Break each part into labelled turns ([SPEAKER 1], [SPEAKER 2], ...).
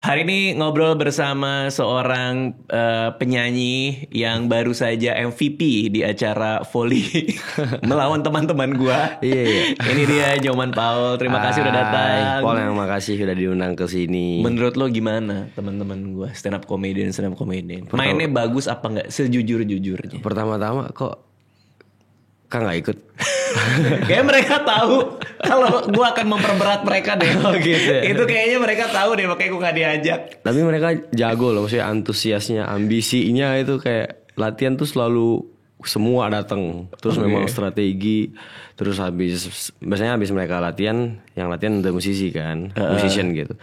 [SPEAKER 1] Hari ini ngobrol bersama seorang penyanyi yang baru saja MVP di acara volley melawan teman-teman gua.
[SPEAKER 2] Iya.
[SPEAKER 1] Ini dia Nyoman Paul. Terima kasih udah datang.
[SPEAKER 2] Paul, yang makasih udah diundang ke sini.
[SPEAKER 1] Menurut lo gimana teman-teman gua stand up comedian? Mainnya bagus apa nggak? Sejujur-jujurnya.
[SPEAKER 2] Pertama-tama kok Kak nggak ikut?
[SPEAKER 1] Kayaknya mereka tahu kalau gue akan memperberat mereka deh.
[SPEAKER 2] Oh gitu ya?
[SPEAKER 1] Itu kayaknya mereka tahu deh, makanya gue gak diajak.
[SPEAKER 2] Tapi mereka jago loh, maksudnya antusiasnya, ambisinya itu kayak latihan tuh selalu semua datang. Terus memang strategi. Terus biasanya habis mereka latihan, yang latihan udah musisi kan, musician gitu.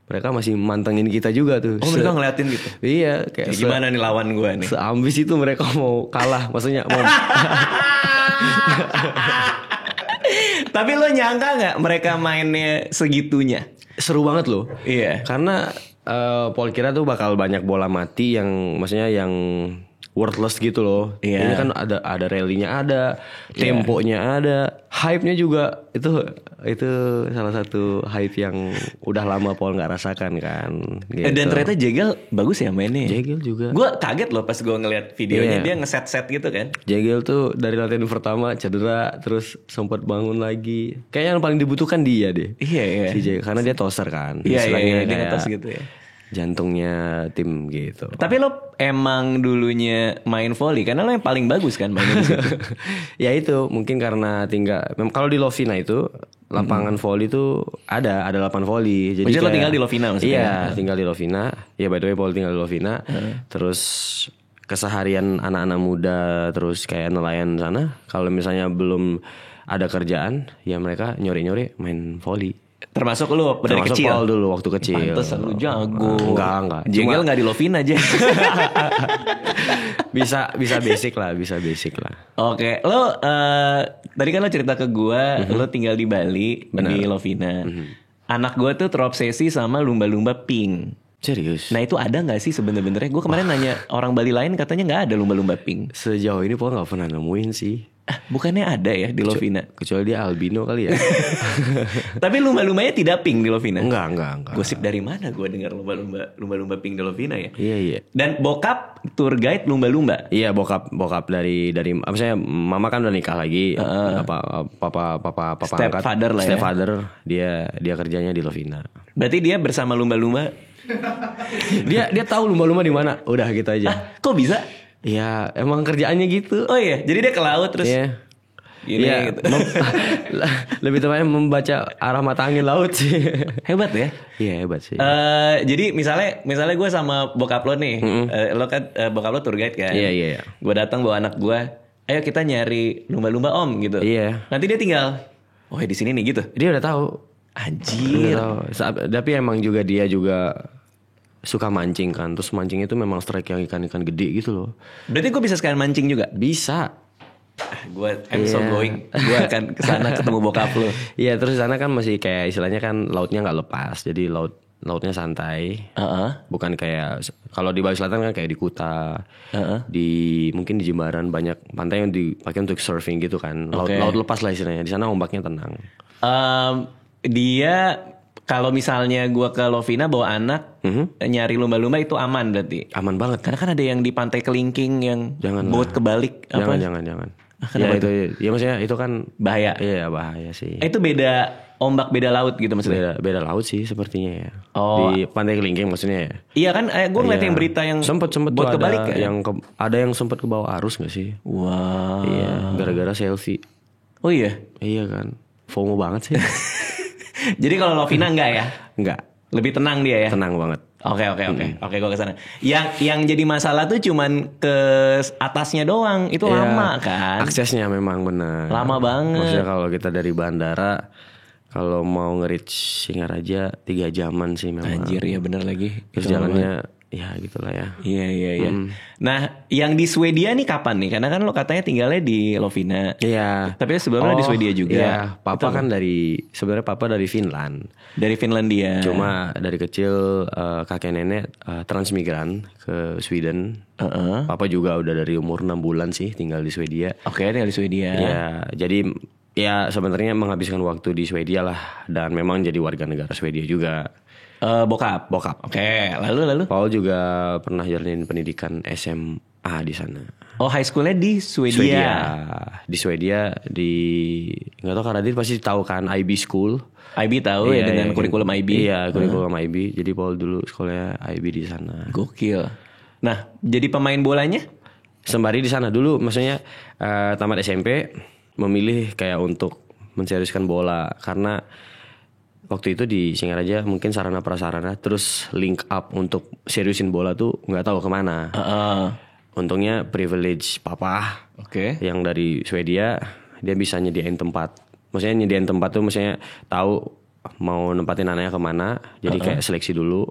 [SPEAKER 2] Mereka masih mantengin kita juga tuh.
[SPEAKER 1] Oh, mereka ngeliatin gitu?
[SPEAKER 2] Iya, kayak
[SPEAKER 1] gimana nih lawan gue nih?
[SPEAKER 2] Seambis itu mereka mau kalah, maksudnya mau.
[SPEAKER 1] Tapi lo nyangka gak mereka mainnya segitunya?
[SPEAKER 2] Seru banget loh.
[SPEAKER 1] Iya.
[SPEAKER 2] Karena Paul kira tuh bakal banyak bola mati yang maksudnya yang worthless gitu loh.
[SPEAKER 1] Iya.
[SPEAKER 2] Ini kan ada rally-nya, ada temponya, ada hype-nya juga. Itu salah satu hype yang udah lama Paul nggak rasakan kan. Gitu.
[SPEAKER 1] Dan ternyata Jegel bagus ya mainnya.
[SPEAKER 2] Jegel juga.
[SPEAKER 1] Gue kaget loh pas gue ngeliat videonya.
[SPEAKER 2] Iya.
[SPEAKER 1] Dia ngeset-set gitu kan.
[SPEAKER 2] Jegel tuh dari latihan pertama cedera, terus sempat bangun lagi. Kayaknya yang paling dibutuhkan dia deh.
[SPEAKER 1] Iya.
[SPEAKER 2] Si Jegel, karena dia toser kan.
[SPEAKER 1] Iya, dia
[SPEAKER 2] kayak
[SPEAKER 1] ngetos gitu ya.
[SPEAKER 2] Jantungnya tim gitu.
[SPEAKER 1] Tapi lo emang dulunya main volley karena lo yang paling bagus kan mainnya di situ.
[SPEAKER 2] Ya itu mungkin karena kalau di Lovina itu lapangan volley itu ada lapangan volley. Jadi
[SPEAKER 1] lo tinggal di Lovina maksudnya?
[SPEAKER 2] Iya, tinggal di Lovina. Ya by the way Paul tinggal di Lovina. Terus keseharian anak-anak muda terus kayak nelayan sana, kalau misalnya belum ada kerjaan, ya mereka nyore-nyore main volley.
[SPEAKER 1] Termasuk lu dari
[SPEAKER 2] Termasuk
[SPEAKER 1] kecil?
[SPEAKER 2] Paul dulu waktu kecil.
[SPEAKER 1] Pantesan lu jago.
[SPEAKER 2] Enggak.
[SPEAKER 1] Jengkel gak di Lovina aja.
[SPEAKER 2] bisa basic lah.
[SPEAKER 1] Oke, lo tadi kan lo cerita ke gua, lo tinggal di Bali. Bener. Di Lovina. Anak gua tuh terobsesi sama lumba-lumba pink.
[SPEAKER 2] Serius?
[SPEAKER 1] Nah itu ada gak sih sebenarnya? Gue kemarin nanya orang Bali lain katanya gak ada lumba-lumba pink.
[SPEAKER 2] Sejauh ini Paul gak pernah nemuin sih.
[SPEAKER 1] Bukannya ada ya di Lovina?
[SPEAKER 2] Kecuali dia albino kali ya.
[SPEAKER 1] Tapi lumba-lumbanya tidak pink di Lovina?
[SPEAKER 2] Enggak.
[SPEAKER 1] Gosip dari mana gue dengar lumba-lumba pink di Lovina ya?
[SPEAKER 2] Iya.
[SPEAKER 1] Dan bokap tour guide lumba-lumba?
[SPEAKER 2] Iya, bokap dari maksudnya mama kan udah nikah lagi. Papa
[SPEAKER 1] stepfather lah ya.
[SPEAKER 2] Stepfather, dia kerjanya di Lovina.
[SPEAKER 1] Berarti dia bersama lumba-lumba.
[SPEAKER 2] dia tahu lumba-lumba di mana. Udah gitu aja.
[SPEAKER 1] Kok bisa?
[SPEAKER 2] Ya emang kerjaannya gitu.
[SPEAKER 1] Oh iya, jadi dia ke laut terus.
[SPEAKER 2] Iya.
[SPEAKER 1] Gini gitu.
[SPEAKER 2] Lebih tepatnya membaca arah mata angin laut sih.
[SPEAKER 1] Hebat ya?
[SPEAKER 2] Iya hebat sih.
[SPEAKER 1] Jadi misalnya gue sama bokap lo nih, lo kan bokap lo tour guide kan.
[SPEAKER 2] Iya.
[SPEAKER 1] Gue datang bawa anak gue, ayo kita nyari lumba-lumba om gitu.
[SPEAKER 2] Iya.
[SPEAKER 1] Nanti dia tinggal, oh di sini nih gitu.
[SPEAKER 2] Dia udah tahu.
[SPEAKER 1] Anjir.
[SPEAKER 2] Tapi emang dia juga suka mancing kan. Terus mancing itu memang strike yang ikan-ikan gede gitu loh.
[SPEAKER 1] Berarti gue bisa sekalian mancing juga?
[SPEAKER 2] Bisa.
[SPEAKER 1] I'm so going. Gue akan kesana ketemu bokap lo.
[SPEAKER 2] Iya, terus di sana kan masih kayak istilahnya kan lautnya nggak lepas. Jadi lautnya santai. Bukan kayak kalau di Bali Selatan kan kayak di Kuta. Mungkin di Jimbaran banyak pantai yang dipakai untuk surfing gitu kan. Laut lepas lah istilahnya. Di sana ombaknya tenang.
[SPEAKER 1] Dia kalau misalnya gue ke Lovina bawa anak nyari lumba-lumba itu aman berarti?
[SPEAKER 2] Aman banget.
[SPEAKER 1] Karena kan ada yang di Pantai Kelingking yang boat kebalik.
[SPEAKER 2] Jangan. Ya itu, ya maksudnya itu kan
[SPEAKER 1] bahaya.
[SPEAKER 2] Iya bahaya sih.
[SPEAKER 1] Itu beda ombak, beda laut gitu maksudnya?
[SPEAKER 2] Beda laut sih sepertinya ya.
[SPEAKER 1] Oh.
[SPEAKER 2] Di Pantai Kelingking maksudnya ya.
[SPEAKER 1] Iya kan, gue ngeliat yang berita yang
[SPEAKER 2] sempet
[SPEAKER 1] boat kebalik
[SPEAKER 2] ada
[SPEAKER 1] kan?
[SPEAKER 2] Ada yang sempat ke bawah arus gak sih?
[SPEAKER 1] Wah.
[SPEAKER 2] Iya, gara-gara selfie.
[SPEAKER 1] Oh iya?
[SPEAKER 2] Iya kan. FOMO banget sih.
[SPEAKER 1] Jadi kalau Lovina enggak ya?
[SPEAKER 2] Enggak.
[SPEAKER 1] Lebih tenang dia ya?
[SPEAKER 2] Tenang banget.
[SPEAKER 1] Oke, gue kesana. Yang jadi masalah tuh cuman ke atasnya doang. Itu lama kan?
[SPEAKER 2] Aksesnya memang benar.
[SPEAKER 1] Lama banget.
[SPEAKER 2] Maksudnya kalau kita dari bandara, kalau mau nge-reach Singaraja 3 jaman sih memang.
[SPEAKER 1] Anjir, ya bener lagi.
[SPEAKER 2] Terus jalannya ya gitulah ya.
[SPEAKER 1] Iya. Nah, yang di Swedia nih kapan nih? Karena kan lo katanya tinggalnya di Lovina.
[SPEAKER 2] Iya.
[SPEAKER 1] Tapi sebelumnya di Swedia juga.
[SPEAKER 2] Iya, papa kan sebenarnya papa dari Finland.
[SPEAKER 1] Dari Finlandia.
[SPEAKER 2] Cuma dari kecil kakek nenek transmigran ke Sweden. Papa juga udah dari umur 6 bulan sih tinggal di Swedia.
[SPEAKER 1] Oke, tinggal di Swedia.
[SPEAKER 2] Ya, jadi ya sebenarnya menghabiskan waktu di Swedia lah, dan memang jadi warga negara Swedia juga.
[SPEAKER 1] Bokap.
[SPEAKER 2] Bokap.
[SPEAKER 1] Oke, lalu.
[SPEAKER 2] Paul juga pernah jalanin pendidikan SMA di sana.
[SPEAKER 1] Oh, high schoolnya di Swedia.
[SPEAKER 2] Di Swedia nggak tahu, karena dia pasti tahu kan IB School.
[SPEAKER 1] IB tahu ya, dengan
[SPEAKER 2] kan.
[SPEAKER 1] kurikulum IB.
[SPEAKER 2] Iya, kurikulum IB. Jadi Paul dulu sekolahnya IB di sana.
[SPEAKER 1] Gokil. Nah, jadi pemain bolanya?
[SPEAKER 2] Sembari di sana dulu, maksudnya tamat SMP memilih kayak untuk menseriuskan bola, karena waktu itu di Singaraja mungkin sarana prasarana, terus link up untuk seriusin bola tuh nggak tahu kemana. Untungnya privilege papa, yang dari Swedia, dia bisa nyediain tempat. Maksudnya nyediain tempat tuh maksudnya tahu mau nempatin anaknya kemana, jadi kayak seleksi dulu.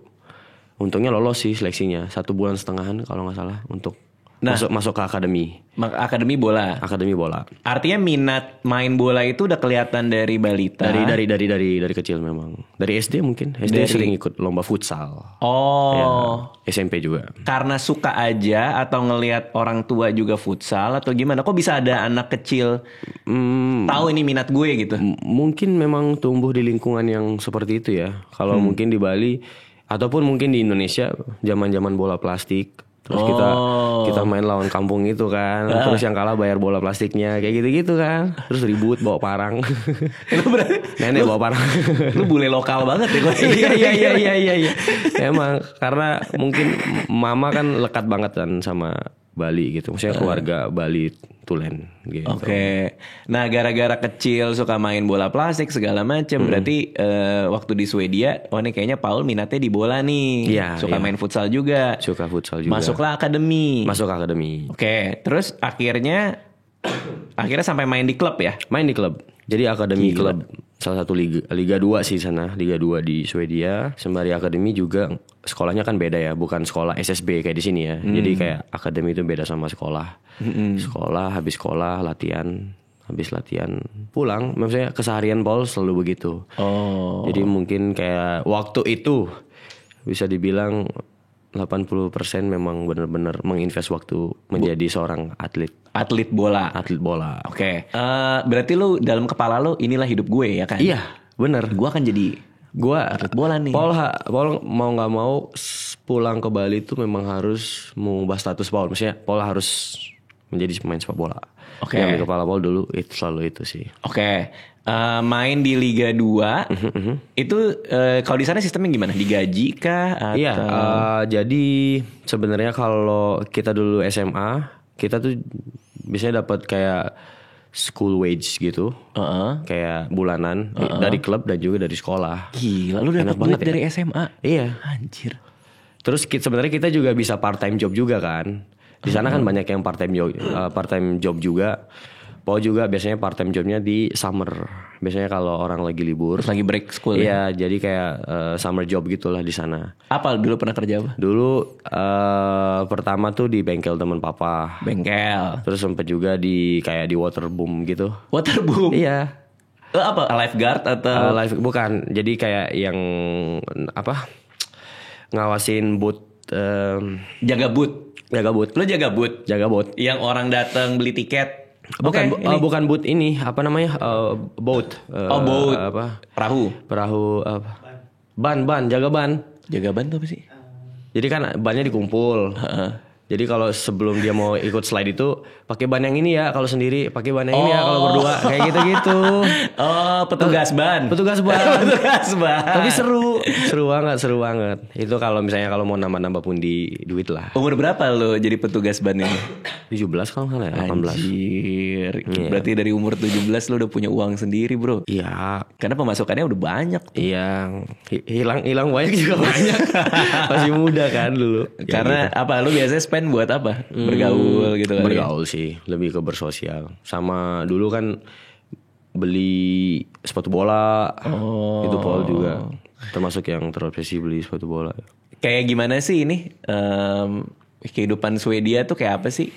[SPEAKER 2] Untungnya lolos sih seleksinya 1,5 bulan kalau nggak salah untuk masuk ke akademi.
[SPEAKER 1] Akademi bola.
[SPEAKER 2] Akademi bola.
[SPEAKER 1] Artinya minat main bola itu udah kelihatan dari balita.
[SPEAKER 2] Dari kecil memang. Dari SD mungkin. SD sering ikut lomba futsal.
[SPEAKER 1] Oh.
[SPEAKER 2] Ya, SMP juga.
[SPEAKER 1] Karena suka aja atau ngelihat orang tua juga futsal atau gimana? Kok bisa ada anak kecil tahu ini minat gue gitu?
[SPEAKER 2] Mungkin memang tumbuh di lingkungan yang seperti itu ya. Kalau mungkin di Bali ataupun mungkin di Indonesia zaman-zaman bola plastik. Terus kita main lawan kampung itu kan. Terus yang kalah bayar bola plastiknya, kayak gitu-gitu kan. Terus ribut bawa parang. Nenek bawa parang.
[SPEAKER 1] Lu bule lokal banget ya.
[SPEAKER 2] Iya. Emang karena mungkin mama kan lekat banget kan sama Bali gitu. Maksudnya keluarga Bali Tulen gitu.
[SPEAKER 1] Oke. Nah, gara-gara kecil suka main bola plastik segala macam, berarti waktu di Swedia, ini kayaknya Paul minatnya di bola nih.
[SPEAKER 2] Iya,
[SPEAKER 1] suka main futsal juga.
[SPEAKER 2] Suka futsal juga.
[SPEAKER 1] Masuklah akademi.
[SPEAKER 2] Masuk akademi.
[SPEAKER 1] Oke, terus akhirnya sampai main di klub ya?
[SPEAKER 2] Main di klub. Jadi akademi klub salah satu Liga 2 sih sana, Liga 2 di Swedia. Sembari akademi juga sekolahnya kan beda ya, bukan sekolah SSB kayak di sini ya. Jadi kayak akademi itu beda sama sekolah. Habis sekolah latihan, habis latihan pulang. Maksudnya keseharian Paul selalu begitu.
[SPEAKER 1] Oh.
[SPEAKER 2] Jadi mungkin kayak waktu itu bisa dibilang 80% memang benar-benar menginvest waktu menjadi seorang atlet bola.
[SPEAKER 1] Oke. Berarti lu dalam kepala lu inilah hidup gue ya kan?
[SPEAKER 2] Iya, benar.
[SPEAKER 1] Gue akan jadi atlet bola nih.
[SPEAKER 2] Paul mau nggak mau pulang ke Bali itu memang harus mengubah status Paul. Maksudnya Paul harus menjadi pemain sepak bola.
[SPEAKER 1] Oke.
[SPEAKER 2] Yang di kepala Paul dulu itu selalu itu sih.
[SPEAKER 1] Oke. Main di Liga 2 itu kalau di sana sistemnya gimana? Digaji kah? Atau...
[SPEAKER 2] Iya. Jadi sebenarnya kalau kita dulu SMA kita tuh biasanya dapat kayak school wage gitu, kayak bulanan dari klub dan juga dari sekolah.
[SPEAKER 1] Gila, lu dapat banget dari SMA?
[SPEAKER 2] Iya.
[SPEAKER 1] Anjir.
[SPEAKER 2] Terus sebenarnya kita juga bisa part time job juga kan. Di sana kan banyak yang part time job juga. Paul juga biasanya part time jobnya di summer. Biasanya kalau orang lagi libur,
[SPEAKER 1] lagi break school.
[SPEAKER 2] Iya, jadi kayak summer job gitulah di sana.
[SPEAKER 1] Apa dulu pernah kerja apa?
[SPEAKER 2] Dulu pertama tuh di bengkel teman papa.
[SPEAKER 1] Bengkel.
[SPEAKER 2] Terus sempet juga di kayak di waterboom gitu.
[SPEAKER 1] Waterboom?
[SPEAKER 2] Iya.
[SPEAKER 1] Apa? Lifeguard atau?
[SPEAKER 2] Bukan. Jadi kayak yang apa? Ngawasin boot.
[SPEAKER 1] Jaga boot. Lo jaga boot?
[SPEAKER 2] Jaga boot.
[SPEAKER 1] Yang orang datang beli tiket.
[SPEAKER 2] Bukan boot ini, apa namanya? Boat.
[SPEAKER 1] Boat.
[SPEAKER 2] Apa?
[SPEAKER 1] Perahu
[SPEAKER 2] apa? Ban, jaga ban.
[SPEAKER 1] Jaga ban tuh apa sih?
[SPEAKER 2] Jadi kan bannya dikumpul. Jadi kalau sebelum dia mau ikut slide itu pakai ban yang ini ya, kalau sendiri pakai ban yang ini ya, kalau berdua kayak gitu-gitu.
[SPEAKER 1] Petugas ban.
[SPEAKER 2] Petugas ban. Tapi seru banget. Itu kalau misalnya kalau mau nambah-nambah pundi duit lah.
[SPEAKER 1] Umur berapa lo jadi petugas ban ini?
[SPEAKER 2] 17 kalau nggak ya, 18.
[SPEAKER 1] Anjir. Berarti dari umur 17 lo udah punya uang sendiri, bro.
[SPEAKER 2] Iya.
[SPEAKER 1] Karena pemasukannya udah banyak.
[SPEAKER 2] Iya. Hilang banyak juga banyak. Masih muda kan dulu.
[SPEAKER 1] Karena gitu. Apa? Lo biasanya spend buat apa? Bergaul gitu kali.
[SPEAKER 2] Bergaul sih, lebih ke bersosial. Sama dulu kan beli sepatu bola. Itu Paul juga termasuk yang terobsesi beli sepatu bola.
[SPEAKER 1] Kayak gimana sih ini? Kehidupan Swedia tuh kayak apa sih?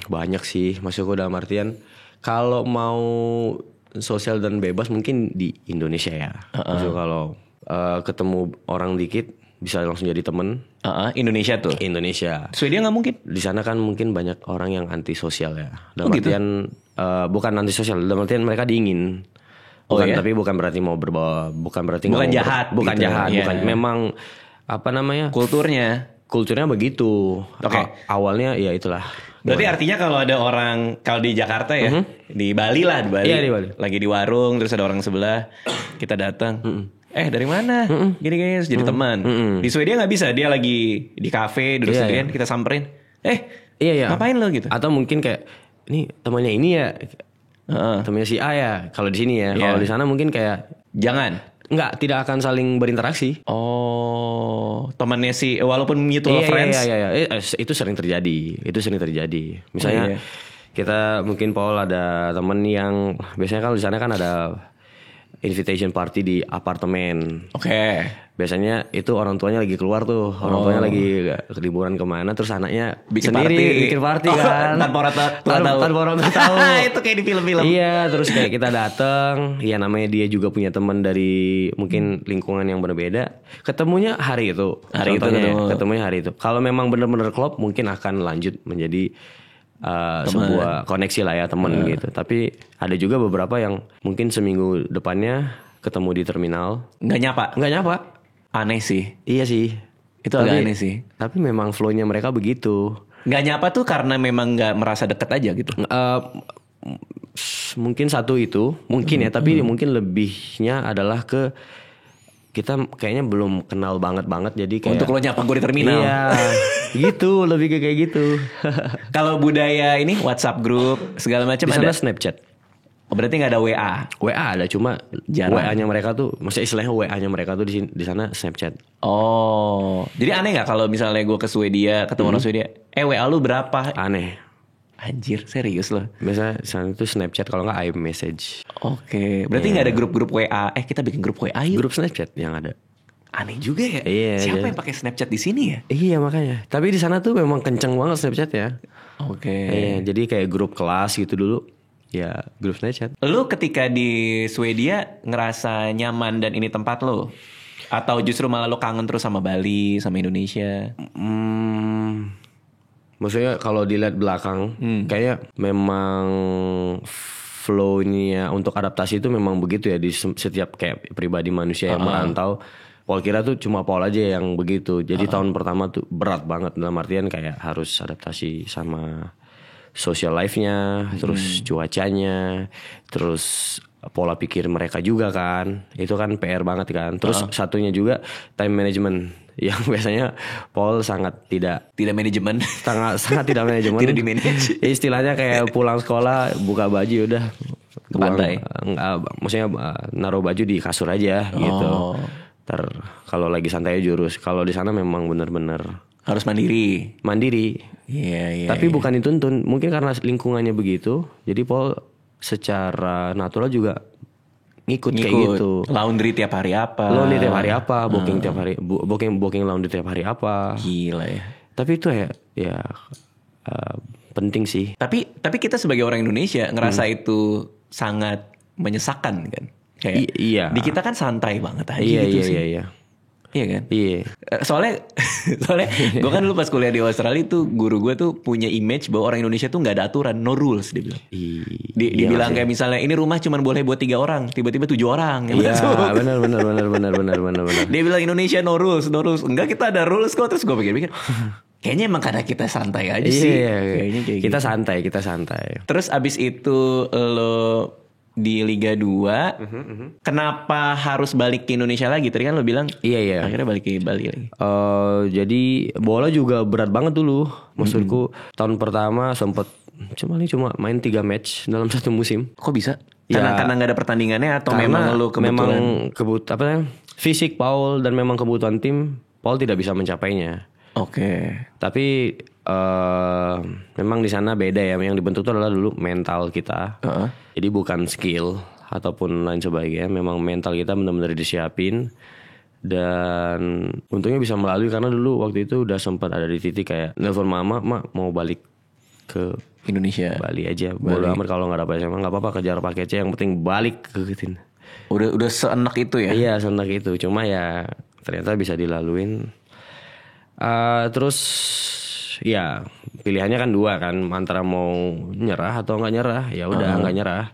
[SPEAKER 2] Banyak sih. Maksudku dalam artian kalau mau sosial dan bebas mungkin di Indonesia ya. Maksudnya kalau ketemu orang dikit bisa langsung jadi temen.
[SPEAKER 1] Indonesia tuh.
[SPEAKER 2] Indonesia.
[SPEAKER 1] Swedia nggak mungkin.
[SPEAKER 2] Di sana kan mungkin banyak orang yang antisosial ya. Dalam
[SPEAKER 1] gitu?
[SPEAKER 2] artian bukan antisosial. Dalam artian mereka dingin.
[SPEAKER 1] Oh,
[SPEAKER 2] Bukan,
[SPEAKER 1] iya?
[SPEAKER 2] tapi bukan berarti mau berbawa, bukan berarti
[SPEAKER 1] Bukan
[SPEAKER 2] nggak mau
[SPEAKER 1] jahat
[SPEAKER 2] bukan
[SPEAKER 1] gitu.
[SPEAKER 2] jahat,
[SPEAKER 1] Iya.
[SPEAKER 2] bukan. Memang apa namanya?
[SPEAKER 1] Kulturnya.
[SPEAKER 2] Begitu.
[SPEAKER 1] Oke.
[SPEAKER 2] Awalnya ya itulah.
[SPEAKER 1] Berarti artinya kalau ada orang, kalau di Jakarta ya, di Bali lah, di Bali.
[SPEAKER 2] Iya, di Bali.
[SPEAKER 1] Lagi di warung, terus ada orang sebelah, kita datang. Dari mana? Gini-gini, terus jadi teman. Di Swedia nggak bisa, dia lagi di kafe, duduk
[SPEAKER 2] Iya,
[SPEAKER 1] sendirian, kita samperin.
[SPEAKER 2] Iya.
[SPEAKER 1] Ngapain lo gitu?
[SPEAKER 2] Atau mungkin kayak ini temannya ini ya. Temannya si A ya. Kalau di sini ya.
[SPEAKER 1] Iya.
[SPEAKER 2] Kalau di sana mungkin kayak
[SPEAKER 1] Jangan.
[SPEAKER 2] tidak akan saling berinteraksi.
[SPEAKER 1] Oh, temannya sih, walaupun mutual friends.
[SPEAKER 2] Iya. Itu sering terjadi. Misalnya
[SPEAKER 1] iya.
[SPEAKER 2] kita mungkin Paul ada temen yang biasanya kalau di sana kan ada invitation party di apartemen.
[SPEAKER 1] Oke.
[SPEAKER 2] Biasanya itu orang tuanya lagi keluar tuh, orang tuanya lagi liburan kemana, terus anaknya
[SPEAKER 1] Bikin
[SPEAKER 2] bikin party kan,
[SPEAKER 1] tanpa orang tua
[SPEAKER 2] tahu.
[SPEAKER 1] Itu kayak di film-film.
[SPEAKER 2] Iya, terus kayak kita datang, ya namanya dia juga punya teman dari mungkin lingkungan yang berbeda, ketemunya hari itu, ketemunya hari itu. Kalau memang benar-benar klop, mungkin akan lanjut menjadi sebuah koneksi lah ya teman gitu. Tapi ada juga beberapa yang mungkin seminggu depannya ketemu di terminal,
[SPEAKER 1] Nggak nyapa. Aneh sih.
[SPEAKER 2] iya sih.
[SPEAKER 1] Itu agak aneh sih.
[SPEAKER 2] Tapi memang flow-nya mereka begitu.
[SPEAKER 1] Nggak nyapa tuh karena memang nggak merasa deket aja gitu.
[SPEAKER 2] Mungkin satu itu, mungkin ya. Tapi mungkin lebihnya adalah ke kita kayaknya belum kenal banget. Jadi kayak
[SPEAKER 1] Untuk lo nyapa gue di terminal.
[SPEAKER 2] Iya, gitu. Lebih ke kayak gitu.
[SPEAKER 1] Kalau budaya ini WhatsApp grup segala macam
[SPEAKER 2] Di sana
[SPEAKER 1] ada.
[SPEAKER 2] Snapchat.
[SPEAKER 1] Oh, berarti nggak ada WA.
[SPEAKER 2] WA ada, cuma
[SPEAKER 1] Jarang.
[SPEAKER 2] WA-nya mereka tuh, maksudnya istilahnya WA-nya mereka tuh di sana Snapchat.
[SPEAKER 1] Oh, jadi aneh nggak kalau misalnya gue ke Swedia ketemu orang Swedia, WA lu berapa?
[SPEAKER 2] Aneh.
[SPEAKER 1] Anjir, serius loh.
[SPEAKER 2] Biasanya di sana tuh Snapchat, kalau nggak iMessage.
[SPEAKER 1] Oke, berarti nggak ada grup-grup WA. Kita bikin grup WA yuk.
[SPEAKER 2] Grup Snapchat yang ada.
[SPEAKER 1] Aneh juga ya.
[SPEAKER 2] Iya,
[SPEAKER 1] Siapa
[SPEAKER 2] jadi-
[SPEAKER 1] yang pakai Snapchat di sini ya?
[SPEAKER 2] Iya makanya. Tapi di sana tuh memang kenceng banget Snapchat ya.
[SPEAKER 1] Oke.
[SPEAKER 2] Iya, jadi kayak grup kelas gitu dulu. Ya, grup Snapchat.
[SPEAKER 1] Lu ketika di Swedia ngerasa nyaman dan ini tempat lo? Atau justru malah lo kangen terus sama Bali, sama Indonesia?
[SPEAKER 2] Maksudnya kalau dilihat belakang, kayaknya memang flow-nya untuk adaptasi itu memang begitu ya di setiap kayak pribadi manusia yang merantau. Paul kira tuh cuma Paul aja yang begitu. Jadi tahun pertama tuh berat banget dalam artian kayak harus adaptasi sama social life-nya, terus cuacanya, terus pola pikir mereka juga kan. Itu kan PR banget kan. Terus satunya juga time management yang biasanya Paul sangat tidak
[SPEAKER 1] manajemen.
[SPEAKER 2] sangat tidak manajemen.
[SPEAKER 1] Tidak di-manage.
[SPEAKER 2] Istilahnya kayak pulang sekolah buka baju udah
[SPEAKER 1] Ke pantai.
[SPEAKER 2] Maksudnya naruh baju di kasur aja gitu. Ntar kalau lagi santai jurus. Kalau di sana memang benar-benar
[SPEAKER 1] Harus mandiri. Iya.
[SPEAKER 2] Tapi bukan dituntun. Mungkin karena lingkungannya begitu. Jadi Paul secara natural juga ngikut kayak gitu.
[SPEAKER 1] Laundry tiap hari apa?
[SPEAKER 2] Booking tiap hari. Booking laundry tiap hari apa.
[SPEAKER 1] Gila ya.
[SPEAKER 2] Tapi itu ya penting sih.
[SPEAKER 1] Tapi kita sebagai orang Indonesia ngerasa itu sangat menyesakan kan? Kayak
[SPEAKER 2] Iya.
[SPEAKER 1] di kita kan santai banget aja
[SPEAKER 2] Iya,
[SPEAKER 1] gitu
[SPEAKER 2] iya,
[SPEAKER 1] sih.
[SPEAKER 2] iya.
[SPEAKER 1] Iya kan?
[SPEAKER 2] Iya.
[SPEAKER 1] Soalnya gue kan dulu pas kuliah di Australia tuh guru gue tuh punya image bahwa orang Indonesia tuh nggak ada aturan, no rules dia bilang. Dibilang kayak misalnya ini rumah cuma boleh buat 3 orang, tiba-tiba 7 orang.
[SPEAKER 2] Iya, benar.
[SPEAKER 1] Dia bilang Indonesia no rules. Enggak, kita ada rules kok. Terus gue pikir-pikir, kayaknya emang karena kita santai aja sih. Kayaknya kayak
[SPEAKER 2] kita
[SPEAKER 1] gitu.
[SPEAKER 2] santai.
[SPEAKER 1] Terus abis itu lo di Liga 2, kenapa harus balik ke Indonesia lagi? Tadi kan lo bilang,
[SPEAKER 2] Iya.
[SPEAKER 1] akhirnya balik ke Bali lagi.
[SPEAKER 2] Jadi bola juga berat banget dulu. Maksudku tahun pertama sempet cuma main 3 match dalam satu musim.
[SPEAKER 1] Kok bisa?
[SPEAKER 2] Ya,
[SPEAKER 1] Karena nggak ada pertandingannya atau memang lo kebetulan?
[SPEAKER 2] Fisik Paul dan memang kebutuhan tim Paul tidak bisa mencapainya.
[SPEAKER 1] Oke.
[SPEAKER 2] Tapi memang di sana beda ya. Yang dibentuk itu adalah dulu mental kita. Jadi bukan skill ataupun lain sebagainya. Memang mental kita benar-benar disiapin. Dan untungnya bisa melalui karena dulu waktu itu udah sempat ada di titik kayak nelfon mama, "Mak mau balik ke
[SPEAKER 1] Indonesia.
[SPEAKER 2] Bali aja. Bodo amat kalau nggak dapat SMA nggak apa-apa, kejar pakai C. Yang penting balik ke Ketin."
[SPEAKER 1] Udah seenak itu ya?
[SPEAKER 2] Iya, seenak itu. Cuma ya ternyata bisa dilaluin. Terus ya pilihannya kan 2 kan, antara mau nyerah atau nggak nyerah. Ya udah nggak nyerah.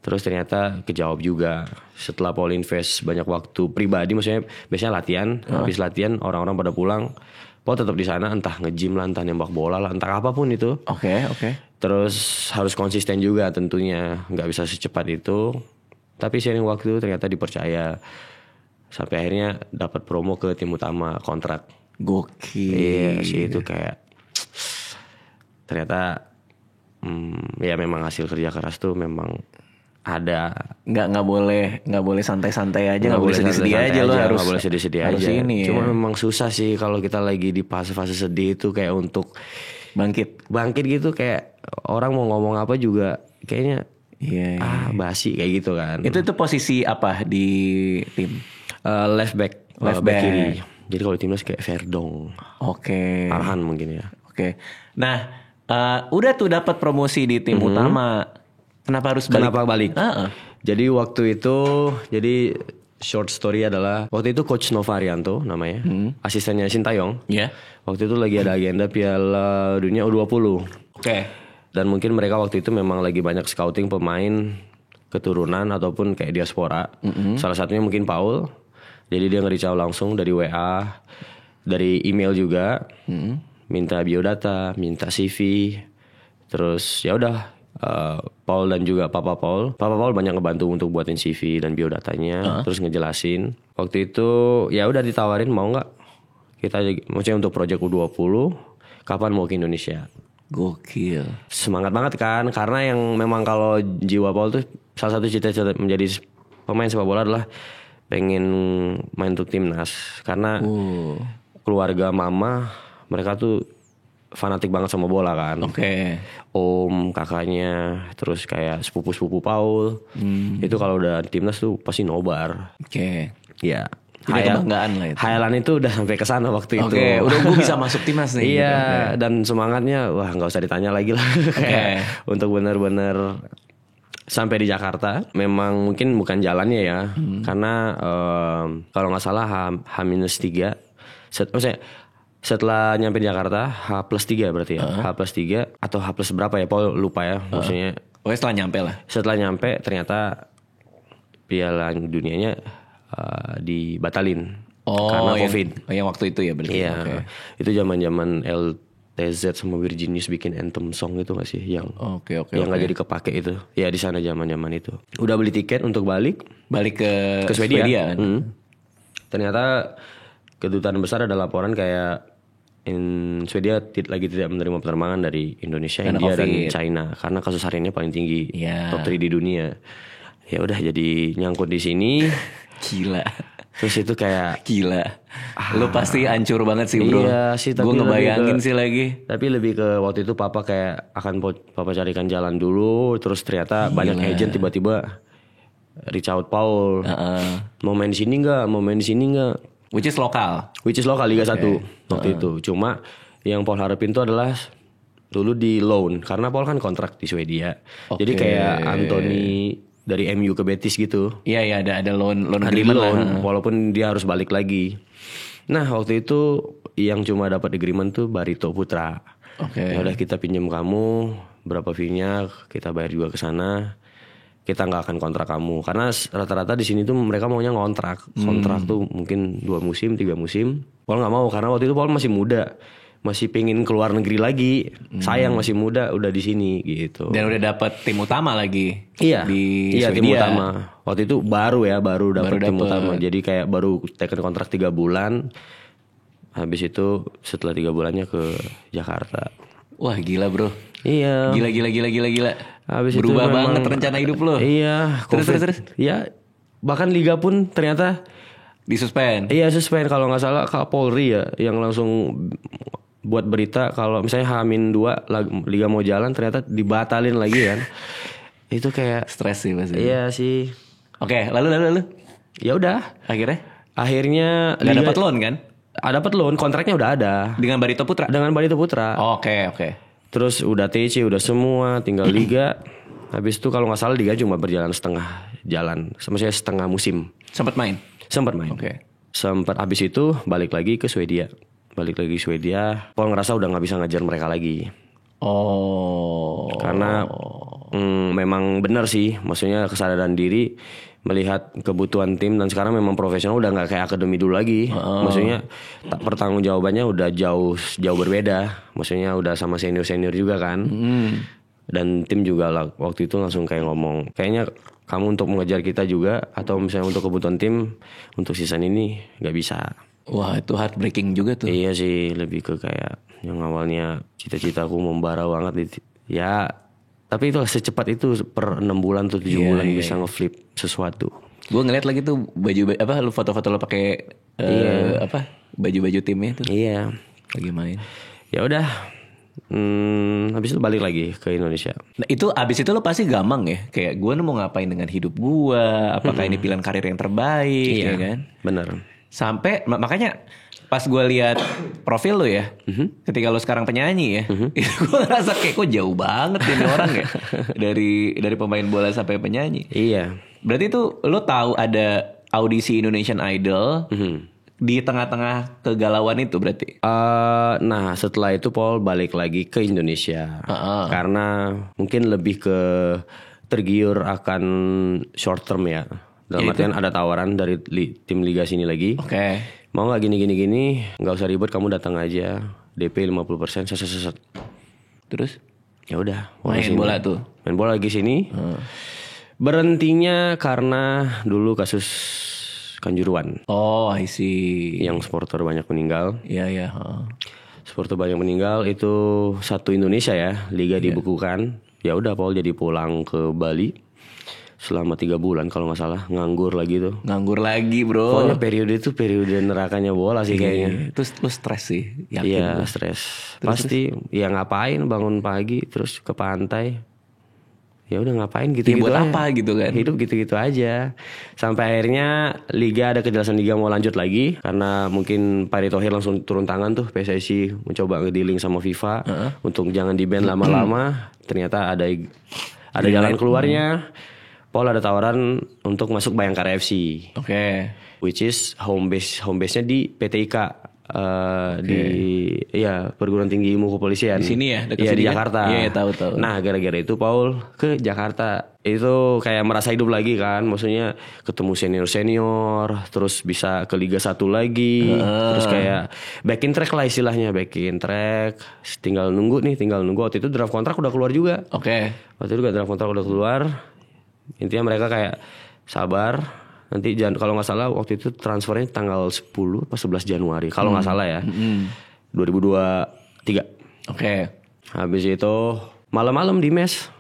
[SPEAKER 2] Terus ternyata kejawab juga. Setelah Paul invest banyak waktu pribadi, maksudnya biasanya latihan, habis latihan orang-orang pada pulang, Paul tetap di sana, entah nge-gym lah, entah nembak bola lah, entah apapun itu.
[SPEAKER 1] Oke.
[SPEAKER 2] Terus harus konsisten juga tentunya, nggak bisa secepat itu. Tapi seiring waktu ternyata dipercaya. Sampai akhirnya dapat promo ke tim utama, kontrak.
[SPEAKER 1] Gokil.
[SPEAKER 2] Iya sih, itu kayak ternyata ya memang hasil kerja keras tuh memang ada.
[SPEAKER 1] Nggak boleh santai-santai aja, nggak boleh sedih-sedih aja, lo harus.
[SPEAKER 2] Nggak boleh sedih-sedih aja.
[SPEAKER 1] Ini,
[SPEAKER 2] Cuma
[SPEAKER 1] ya.
[SPEAKER 2] memang susah sih kalau kita lagi di fase-fase sedih itu kayak untuk bangkit gitu, kayak orang mau ngomong apa juga kayaknya basi kayak gitu kan.
[SPEAKER 1] Itu posisi apa di tim?
[SPEAKER 2] Left back kiri. Jadi kalau timnas kayak Verdong.
[SPEAKER 1] Oke.
[SPEAKER 2] Arhan mungkin ya.
[SPEAKER 1] Oke. Nah, udah tuh dapat promosi di tim utama. Kenapa harus balik?
[SPEAKER 2] Kenapa balik? Jadi waktu itu, short story adalah waktu itu Coach Nova Arianto namanya, asistennya Sintayong.
[SPEAKER 1] Iya.
[SPEAKER 2] Waktu itu lagi ada agenda Piala Dunia U20.
[SPEAKER 1] Oke.
[SPEAKER 2] Dan mungkin mereka waktu itu memang lagi banyak scouting pemain keturunan ataupun kayak diaspora. Salah satunya mungkin Paul. Jadi dia nge-reach out langsung dari WA, dari email juga, minta biodata, minta CV, terus ya udah Paul dan juga Papa Paul banyak ngebantu untuk buatin CV dan biodatanya, terus ngejelasin. Waktu itu ya udah ditawarin mau nggak kita, maksudnya untuk project U20, kapan mau ke Indonesia.
[SPEAKER 1] Gokil.
[SPEAKER 2] Semangat banget kan, karena yang memang kalau jiwa Paul tuh salah satu cita-cita menjadi pemain sepak bola adalah pengen main untuk timnas, karena keluarga mama mereka tuh fanatik banget sama bola kan.
[SPEAKER 1] Oke.
[SPEAKER 2] Om, kakaknya, terus kayak sepupu Paul. Itu kalau udah timnas tuh pasti nobar.
[SPEAKER 1] Oke.
[SPEAKER 2] Ya.
[SPEAKER 1] Kebanggaan lah itu.
[SPEAKER 2] Hayalan itu udah sampai ke sana waktu itu.
[SPEAKER 1] Oke, udah gue bisa masuk timnas nih.
[SPEAKER 2] Iya,
[SPEAKER 1] gitu.
[SPEAKER 2] dan semangatnya wah nggak usah ditanya lagi lah. Untuk benar-benar sampai di Jakarta, memang mungkin bukan jalannya ya, karena kalau nggak salah H-3, setelah nyampe di Jakarta H+3 berarti ya, H+3 atau H+ berapa ya, Paul lupa ya, maksudnya.
[SPEAKER 1] Oke, setelah nyampe lah.
[SPEAKER 2] Setelah nyampe ternyata Piala Dunianya dibatalin karena COVID.
[SPEAKER 1] Yang waktu itu ya berarti.
[SPEAKER 2] Iya, itu zaman-zaman LTZ sama Virginius bikin anthem song itu nggak sih yang yang nggak jadi kepake itu. Ya di sana zaman-zaman itu. Udah beli tiket untuk balik
[SPEAKER 1] ke
[SPEAKER 2] Swedia. Ternyata kedutaan besar ada laporan kayak Swedia lagi tidak menerima penerbangan dari Indonesia, karena India COVID. Dan China karena kasus hariannya paling tinggi, top 3 di dunia. Ya udah jadi nyangkut di sini.
[SPEAKER 1] Gila.
[SPEAKER 2] Terus itu kayak
[SPEAKER 1] gila. Lu pasti hancur banget sih bro.
[SPEAKER 2] Iya sih, tapi
[SPEAKER 1] gue ngebayangin sih lagi.
[SPEAKER 2] Tapi lebih ke waktu itu papa kayak akan papa carikan jalan dulu. Terus ternyata banyak agent tiba-tiba reach out Paul. Mau main di sini nggak? Mau main di sini nggak?
[SPEAKER 1] Which is lokal
[SPEAKER 2] Liga 1 waktu itu. Cuma yang Paul harapin tuh adalah dulu di loan, karena Paul kan kontrak di Swedia. Jadi kayak Anthony dari MU ke Betis gitu.
[SPEAKER 1] Iya ada loan agreement.
[SPEAKER 2] Walaupun dia harus balik lagi. Nah waktu itu yang cuma dapat agreement tuh Barito Putra. Ya udah kita pinjam kamu, berapa fee-nya kita bayar juga ke sana. Kita nggak akan kontrak kamu, karena rata-rata di sini tuh mereka maunya kontrak tuh mungkin 2 musim 3 musim. Paul nggak mau, karena waktu itu Paul masih muda, masih pengen keluar negeri lagi. Sayang masih muda udah di sini gitu. Dan
[SPEAKER 1] udah dapat tim utama lagi.
[SPEAKER 2] Iya,
[SPEAKER 1] di Swedia.
[SPEAKER 2] Tim utama. Waktu itu baru dapat tim utama. Jadi kayak baru taken kontrak 3 bulan. Habis itu setelah 3 bulannya ke Jakarta.
[SPEAKER 1] Wah gila bro.
[SPEAKER 2] Iya.
[SPEAKER 1] Gila.
[SPEAKER 2] Habis
[SPEAKER 1] berubah
[SPEAKER 2] itu
[SPEAKER 1] banget rencana hidup lo.
[SPEAKER 2] Iya. Terus. Ya, bahkan liga pun ternyata
[SPEAKER 1] disuspend.
[SPEAKER 2] Iya suspend, kalau nggak salah Kapolri ya yang langsung buat berita kalau misalnya H-2 liga mau jalan ternyata dibatalin lagi kan. Itu kayak
[SPEAKER 1] stres sih pasti.
[SPEAKER 2] Iya sih.
[SPEAKER 1] Oke, lalu. Ya udah,
[SPEAKER 2] akhirnya
[SPEAKER 1] nggak dapat loan kan?
[SPEAKER 2] Dapat loan, kontraknya udah ada.
[SPEAKER 1] Dengan Barito Putra. Oke.
[SPEAKER 2] Terus udah TC udah semua, tinggal liga. Habis itu kalau nggak salah liga cuma berjalan setengah jalan, maksudnya setengah musim.
[SPEAKER 1] Sempat main.
[SPEAKER 2] Oke. Sempat habis itu balik lagi ke Swedia. Paul ngerasa udah nggak bisa ngajar mereka lagi.
[SPEAKER 1] Oh.
[SPEAKER 2] Karena memang benar sih, maksudnya kesadaran diri melihat kebutuhan tim, dan sekarang memang profesional udah nggak kayak akademi dulu lagi. Maksudnya pertanggungjawabannya udah jauh berbeda. Maksudnya udah sama senior juga kan. Dan tim juga lah waktu itu langsung kayak ngomong, kayaknya kamu untuk mengejar kita juga, atau misalnya untuk kebutuhan tim untuk season ini nggak bisa.
[SPEAKER 1] Wah, itu heartbreaking juga tuh.
[SPEAKER 2] Iya sih, lebih ke kayak yang awalnya cita-citaku membara banget ya, tapi itu secepat itu per 6 bulan tuh 7 bulan bisa ngeflip sesuatu.
[SPEAKER 1] Gue ngeliat lagi tuh baju apa, lu foto-foto lo pakai apa baju-baju timnya tuh.
[SPEAKER 2] Iya,
[SPEAKER 1] lagi main.
[SPEAKER 2] Ya udah, habis itu balik lagi ke Indonesia.
[SPEAKER 1] Nah itu abis itu lo pasti gampang ya, kayak gue mau ngapain dengan hidup gue, apakah ini pilihan karir yang terbaik,
[SPEAKER 2] Iya,
[SPEAKER 1] ya kan?
[SPEAKER 2] benar.
[SPEAKER 1] Sampai makanya pas gue lihat profil lo ya, ketika lo sekarang penyanyi ya, itu gue ngerasa kayak kok jauh banget ini orang ya, dari pemain bola sampai penyanyi.
[SPEAKER 2] Iya.
[SPEAKER 1] Berarti tuh lo tahu ada audisi Indonesian Idol di tengah-tengah kegalauan itu berarti.
[SPEAKER 2] Nah setelah itu Paul balik lagi ke Indonesia karena mungkin lebih ke tergiur akan short term ya. Dalam artian ada tawaran dari tim liga sini lagi.
[SPEAKER 1] Oke.
[SPEAKER 2] Mau nggak gini, nggak usah ribet, kamu datang aja, DP 50%, seset. Terus ya udah
[SPEAKER 1] main bola tuh.
[SPEAKER 2] Main bola lagi sini. Berhentinya karena dulu kasus Kanjuruhan.
[SPEAKER 1] Oh, I see.
[SPEAKER 2] Yang supporter banyak meninggal.
[SPEAKER 1] Iya.
[SPEAKER 2] Supporter banyak meninggal itu satu Indonesia ya, liga dibukukan. Ya udah Paul jadi pulang ke Bali. Selama 3 bulan kalau nggak salah, nganggur lagi tuh.
[SPEAKER 1] Nganggur lagi bro.
[SPEAKER 2] Pokoknya periode itu periode nerakanya bola sih kayaknya.
[SPEAKER 1] Terus lu stres sih.
[SPEAKER 2] Iya stres. Pasti ya ngapain bangun pagi terus ke pantai. Ya udah ngapain gitu-gitu.
[SPEAKER 1] Ya buat
[SPEAKER 2] aja.
[SPEAKER 1] apa gitu kan.
[SPEAKER 2] Hidup gitu-gitu aja. Sampai akhirnya liga ada kejelasan liga mau lanjut lagi. Karena mungkin Pak Erick Thohir langsung turun tangan tuh. PSSI mencoba ngedealing sama FIFA. Untuk jangan di-ban lama-lama. Ternyata ada jalan keluarnya. Paul ada tawaran untuk masuk Bayangkara FC.
[SPEAKER 1] Oke.
[SPEAKER 2] Which is home base-nya di PT IKA di perguruan tinggi ilmu kepolisian.
[SPEAKER 1] Di sini ya,
[SPEAKER 2] di Jakarta.
[SPEAKER 1] Iya, tahu.
[SPEAKER 2] Nah, gara-gara itu Paul ke Jakarta. Itu kayak merasa hidup lagi kan. Maksudnya ketemu senior, terus bisa ke Liga 1 lagi. Terus kayak back in track lah istilahnya, back in track. Tinggal nunggu. Waktu itu draft kontrak udah keluar juga.
[SPEAKER 1] Oke.
[SPEAKER 2] Waktu itu draft kontrak udah keluar. Intinya mereka kayak sabar. Nanti kalau nggak salah waktu itu transfernya tanggal 10 atau 11 Januari kalau nggak salah ya. 2023.
[SPEAKER 1] Oke.
[SPEAKER 2] Habis itu malam-malam di mes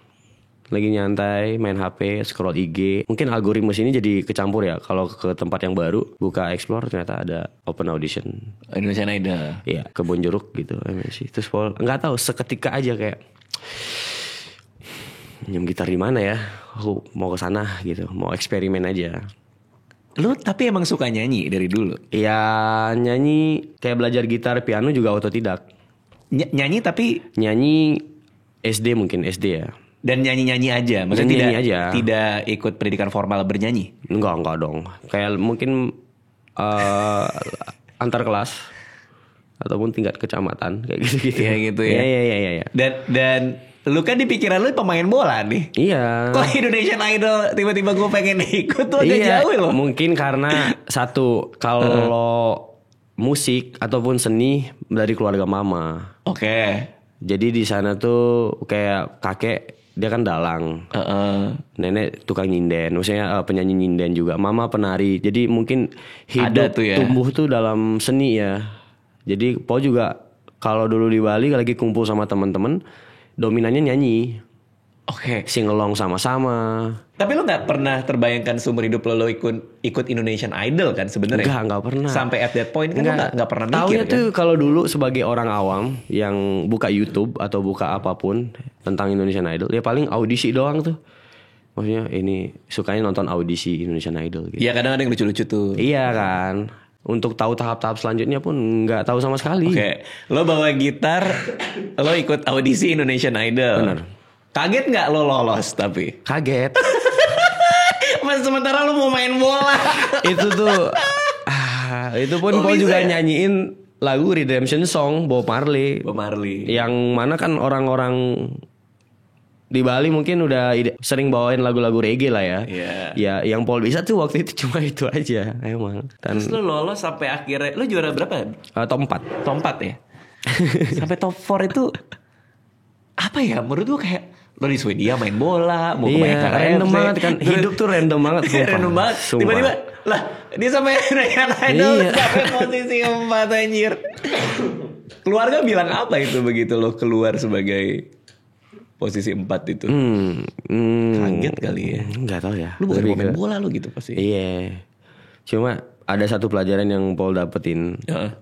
[SPEAKER 2] lagi nyantai, main HP, scroll IG. Mungkin algoritma ini jadi kecampur ya. Kalau ke tempat yang baru buka explore ternyata ada open audition
[SPEAKER 1] Indonesian Idol.
[SPEAKER 2] Iya, Kebon Jeruk gitu MSC. Terus Paul nggak tahu seketika aja kayak nyem gitar di mana ya? Aku mau ke sana gitu, mau eksperimen aja.
[SPEAKER 1] Lu tapi emang suka nyanyi dari dulu?
[SPEAKER 2] Iya, nyanyi kayak belajar gitar, piano juga otodidak.
[SPEAKER 1] Nyanyi tapi
[SPEAKER 2] nyanyi SD mungkin SD ya.
[SPEAKER 1] Dan nyanyi-nyanyi aja, maksudnya
[SPEAKER 2] nyanyi aja.
[SPEAKER 1] Tidak ikut pendidikan formal bernyanyi?
[SPEAKER 2] Enggak dong. Kayak mungkin antar kelas ataupun tingkat kecamatan kayak gitu-gitu.
[SPEAKER 1] Iya gitu ya.
[SPEAKER 2] Iya.
[SPEAKER 1] Dan lu kan di pikiran lu pemain bola nih.
[SPEAKER 2] Iya.
[SPEAKER 1] Kok Indonesian Idol tiba-tiba gue pengen ikut tuh agak jauh loh.
[SPEAKER 2] Mungkin karena satu kalau musik ataupun seni dari keluarga mama.
[SPEAKER 1] Oke.
[SPEAKER 2] Jadi di sana tuh kayak kakek dia kan dalang. Nenek tukang nyinden, maksudnya penyanyi nyinden juga. Mama penari. Jadi mungkin hidup
[SPEAKER 1] tuh ya.
[SPEAKER 2] tumbuh tuh dalam seni ya. Jadi Paul juga kalau dulu di Bali lagi kumpul sama teman-teman, dominannya nyanyi.
[SPEAKER 1] Oke.
[SPEAKER 2] Singelong sama-sama.
[SPEAKER 1] Tapi lo nggak pernah terbayangkan seumur hidup lo ikut Indonesian Idol kan sebenarnya?
[SPEAKER 2] Nggak pernah.
[SPEAKER 1] Sampai at that point kan lo nggak pernah mikir
[SPEAKER 2] Taunya
[SPEAKER 1] kan?
[SPEAKER 2] tuh kalau dulu sebagai orang awam yang buka YouTube atau buka apapun tentang Indonesian Idol, ya paling audisi doang tuh. Maksudnya ini sukanya nonton audisi Indonesian Idol gitu.
[SPEAKER 1] Iya kadang ada yang lucu-lucu tuh.
[SPEAKER 2] Iya kan. Untuk tahu tahap-tahap selanjutnya pun nggak tahu sama sekali.
[SPEAKER 1] Oke. Lo bawa gitar, lo ikut audisi Indonesian Idol.
[SPEAKER 2] Benar.
[SPEAKER 1] Kaget nggak lo lolos tapi?
[SPEAKER 2] Kaget.
[SPEAKER 1] Mas sementara lo mau main bola.
[SPEAKER 2] Itu tuh itu pun Paul juga
[SPEAKER 1] ya?
[SPEAKER 2] nyanyiin lagu Redemption Song Bob Marley.
[SPEAKER 1] Bob Marley.
[SPEAKER 2] Yang mana kan orang-orang di Bali mungkin udah sering bawain lagu-lagu reggae lah ya.
[SPEAKER 1] Iya.
[SPEAKER 2] Ya yang Paul bisa tuh waktu itu cuma itu aja emang. Dan
[SPEAKER 1] Terus lu lolos sampai akhirnya, lu juara berapa?
[SPEAKER 2] top 4.
[SPEAKER 1] Top 4 ya? Sampai top 4 itu apa ya? Menurut lu kayak lo di Swedia main bola, mau ke
[SPEAKER 2] Iya,
[SPEAKER 1] KFC,
[SPEAKER 2] random banget kan. Hidup tuh random banget. Sumpah.
[SPEAKER 1] Random banget.
[SPEAKER 2] Sumpah.
[SPEAKER 1] Tiba-tiba lah dia sampai naikkan idol
[SPEAKER 2] Iya.
[SPEAKER 1] sampai posisi 4 anjir. Keluarga bilang apa itu begitu lo keluar sebagai posisi 4 itu? Kaget kali ya.
[SPEAKER 2] Nggak tahu ya.
[SPEAKER 1] Lu bukan
[SPEAKER 2] Lebih
[SPEAKER 1] pemain
[SPEAKER 2] ke-
[SPEAKER 1] bola lu gitu pasti.
[SPEAKER 2] Iya. Cuma ada satu pelajaran yang Paul dapetin.
[SPEAKER 1] Heeh.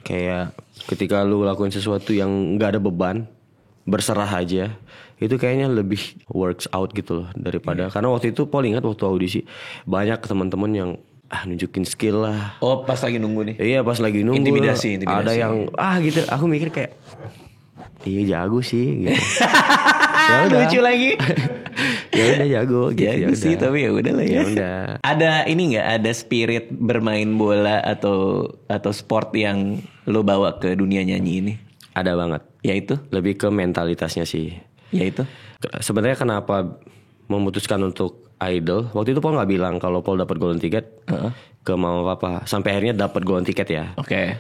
[SPEAKER 2] Kayak ketika lu lakuin sesuatu yang nggak ada beban, berserah aja, itu kayaknya lebih works out gitu loh daripada karena waktu itu Paul ingat waktu audisi banyak teman-teman yang nunjukin skill lah.
[SPEAKER 1] Oh, pas lagi nunggu nih.
[SPEAKER 2] Iya pas lagi nunggu
[SPEAKER 1] Intimidasi.
[SPEAKER 2] ada yang gitu. Aku mikir kayak iya jago sih gitu. Ya udah.
[SPEAKER 1] Lucu lagi.
[SPEAKER 2] Ya udah jago gitu.
[SPEAKER 1] Ya sih, tapi ya udah lah ya.
[SPEAKER 2] Ya udah.
[SPEAKER 1] Ada ini nggak? Ada spirit bermain bola atau sport yang lo bawa ke dunia nyanyi ini?
[SPEAKER 2] Ada banget.
[SPEAKER 1] Yaitu?
[SPEAKER 2] Lebih ke mentalitasnya sih.
[SPEAKER 1] Yaitu?
[SPEAKER 2] Sebenarnya kenapa memutuskan untuk idol? Waktu itu Paul nggak bilang kalau Paul dapat golden ticket ke mama papa. Sampai akhirnya dapat golden ticket ya.
[SPEAKER 1] Oke.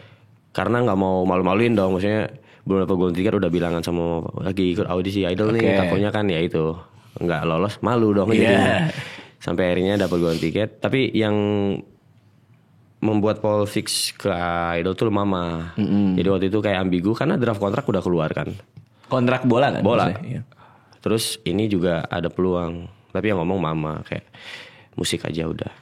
[SPEAKER 2] Karena nggak mau malu-maluin dong. Maksudnya belum dapat golden ticket udah bilangan sama mama, lagi ikut audisi idol nih. Takutnya kan ya itu nggak lolos, malu dong. Jadi sampai akhirnya dapat golden ticket. Tapi yang membuat Paul fix ke idol tuh mama. Jadi waktu itu kayak ambigu karena draft kontrak udah keluar kan.
[SPEAKER 1] Kontrak bola kan?
[SPEAKER 2] Bola.
[SPEAKER 1] Iya.
[SPEAKER 2] Terus ini juga ada peluang. Tapi yang ngomong mama kayak musik aja udah.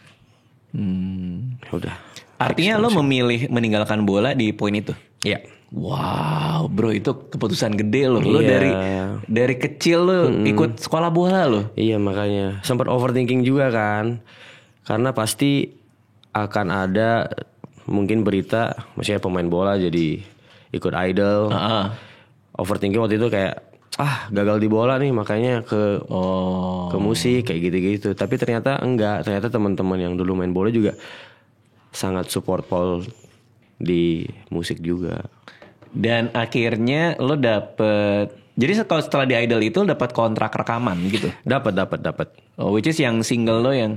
[SPEAKER 2] Udah.
[SPEAKER 1] Artinya lo memilih meninggalkan bola di poin itu?
[SPEAKER 2] Iya.
[SPEAKER 1] Wow, bro, itu keputusan gede lo. Lo
[SPEAKER 2] Iya.
[SPEAKER 1] dari kecil lo ikut sekolah bola lo.
[SPEAKER 2] Iya makanya sempat overthinking juga kan. Karena pasti akan ada mungkin berita maksudnya pemain bola jadi ikut idol. Overthinking waktu itu kayak gagal di bola nih makanya ke musik kayak gitu-gitu. Tapi ternyata enggak. Ternyata teman-teman yang dulu main bola juga sangat support Paul di musik juga.
[SPEAKER 1] Dan akhirnya lo dapet. Jadi setelah di idol itu lo dapet kontrak rekaman gitu.
[SPEAKER 2] Dapat.
[SPEAKER 1] Oh, which is yang single lo yang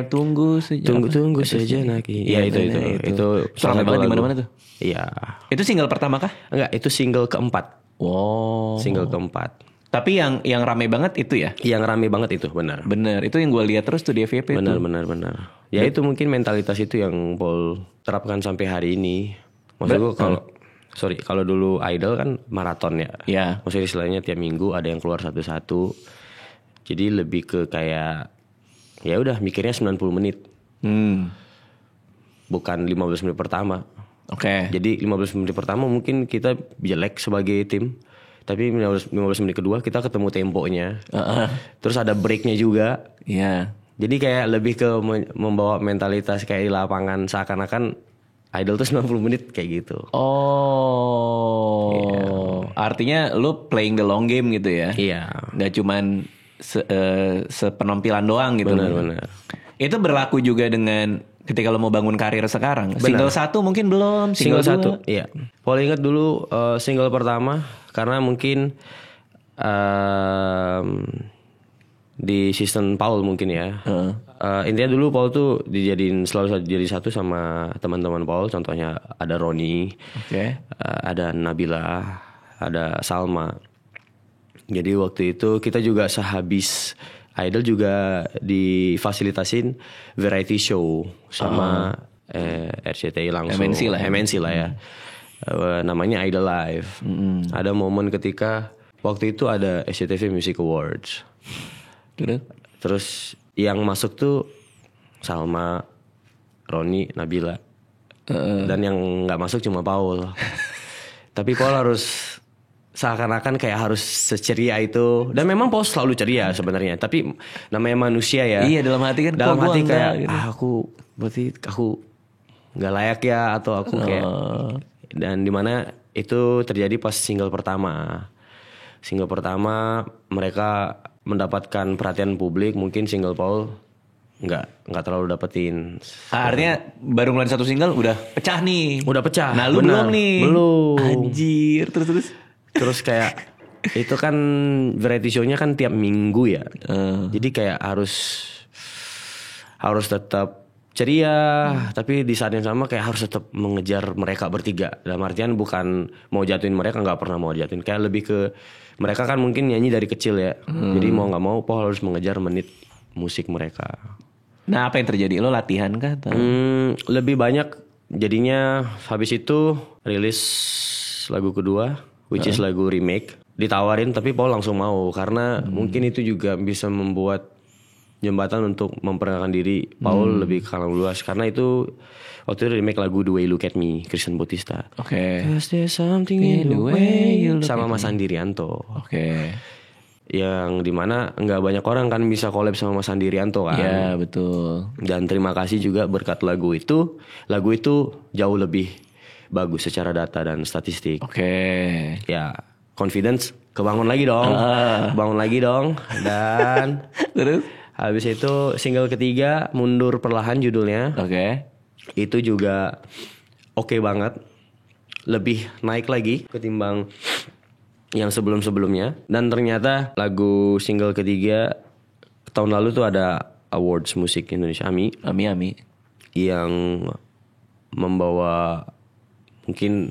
[SPEAKER 1] tunggu
[SPEAKER 2] sejenak. Iya itu
[SPEAKER 1] ramai banget di mana-mana tuh.
[SPEAKER 2] Iya.
[SPEAKER 1] Itu single pertama kah?
[SPEAKER 2] Enggak, itu single keempat.
[SPEAKER 1] Wow.
[SPEAKER 2] Single keempat.
[SPEAKER 1] Tapi yang rame banget itu ya?
[SPEAKER 2] Yang rame banget itu benar.
[SPEAKER 1] Bener, itu yang gue lihat terus tuh di FYP tuh.
[SPEAKER 2] Benar. Ya itu mungkin mentalitas itu yang Paul terapkan sampai hari ini. Maksud gue kalau dulu idol kan maraton ya.
[SPEAKER 1] Iya.
[SPEAKER 2] Maksudnya istilahnya tiap minggu ada yang keluar satu-satu. Jadi lebih ke kayak ya udah mikirnya 90 menit. Bukan 15 menit pertama.
[SPEAKER 1] Oke.
[SPEAKER 2] Jadi 15 menit pertama mungkin kita jelek sebagai tim. Tapi 15 menit kedua kita ketemu temponya. Terus ada breaknya juga.
[SPEAKER 1] Iya.
[SPEAKER 2] Jadi kayak lebih ke membawa mentalitas kayak di lapangan seakan-akan idol tuh 90 menit kayak gitu.
[SPEAKER 1] Oh. Artinya lu playing the long game gitu ya?
[SPEAKER 2] Iya.
[SPEAKER 1] Gak cuman sepenampilan doang gitu.
[SPEAKER 2] Benar.
[SPEAKER 1] Itu berlaku juga dengan ketika lo mau bangun karir sekarang. Single 1 mungkin belum.
[SPEAKER 2] Single
[SPEAKER 1] 2.
[SPEAKER 2] 1. Iya. Paul ingat dulu single pertama karena mungkin di season Paul mungkin ya. Intinya dulu Paul tuh selalu jadi satu sama teman-teman Paul. Contohnya ada Roni, ada Nabila, ada Salma. Jadi waktu itu kita juga sehabis idol juga difasilitasin variety show sama RCTI langsung. MNC lah ya. Namanya Idol Live. Ada momen ketika waktu itu ada SCTV Music Awards. Terus yang masuk tuh Salma, Roni, Nabila. Dan yang nggak masuk cuma Paul. Tapi Paul harus seakan-akan kayak harus seceria itu. Dan memang Paul selalu ceria sebenarnya. Tapi namanya manusia ya.
[SPEAKER 1] Iya, dalam hati kan.
[SPEAKER 2] Dalam hati kayak
[SPEAKER 1] gitu.
[SPEAKER 2] aku nggak layak ya atau aku kayak. Dan dimana itu terjadi pas single pertama. Single pertama mereka mendapatkan perhatian publik. Mungkin single Paul nggak terlalu dapetin.
[SPEAKER 1] Artinya baru ngeluarin satu single udah pecah nih.
[SPEAKER 2] Udah pecah.
[SPEAKER 1] Nah lu
[SPEAKER 2] benar.
[SPEAKER 1] belum nih.
[SPEAKER 2] Belum.
[SPEAKER 1] Anjir. Terus
[SPEAKER 2] kayak itu kan variety show-nya kan tiap minggu ya. Jadi kayak harus tetap ceria, tapi di saat yang sama kayak harus tetap mengejar mereka bertiga. Dalam artian bukan mau jatuhin mereka, nggak pernah mau jatuhin. Kayak lebih ke mereka kan mungkin nyanyi dari kecil ya. Jadi mau nggak mau Paul harus mengejar menit musik mereka.
[SPEAKER 1] Nah apa yang terjadi? Lo latihan kah? Atau?
[SPEAKER 2] Lebih banyak jadinya habis itu rilis lagu kedua, which is lagu remake. Ditawarin tapi Paul langsung mau karena mungkin itu juga bisa membuat jembatan untuk memperkenalkan diri Paul lebih ke kalangan luas karena itu waktu itu remake lagu The Way You Look At Me Christian Bautista.
[SPEAKER 1] Oke.
[SPEAKER 2] Cause there's something in the way you look sama Mas Andi Rianto.
[SPEAKER 1] Oke.
[SPEAKER 2] Yang dimana nggak banyak orang kan bisa collab sama Mas Andi Rianto kan.
[SPEAKER 1] Iya betul.
[SPEAKER 2] Dan terima kasih juga berkat lagu itu jauh lebih bagus secara data dan statistik.
[SPEAKER 1] Oke.
[SPEAKER 2] Ya confidence kebangun lagi dong. Dan
[SPEAKER 1] Terus?
[SPEAKER 2] habis itu single ketiga Mundur Perlahan judulnya.
[SPEAKER 1] Oke.
[SPEAKER 2] Itu juga oke banget. Lebih naik lagi ketimbang yang sebelum-sebelumnya. Dan ternyata lagu single ketiga tahun lalu tuh ada Awards Musik Indonesia AMI.
[SPEAKER 1] Ami.
[SPEAKER 2] Yang membawa mungkin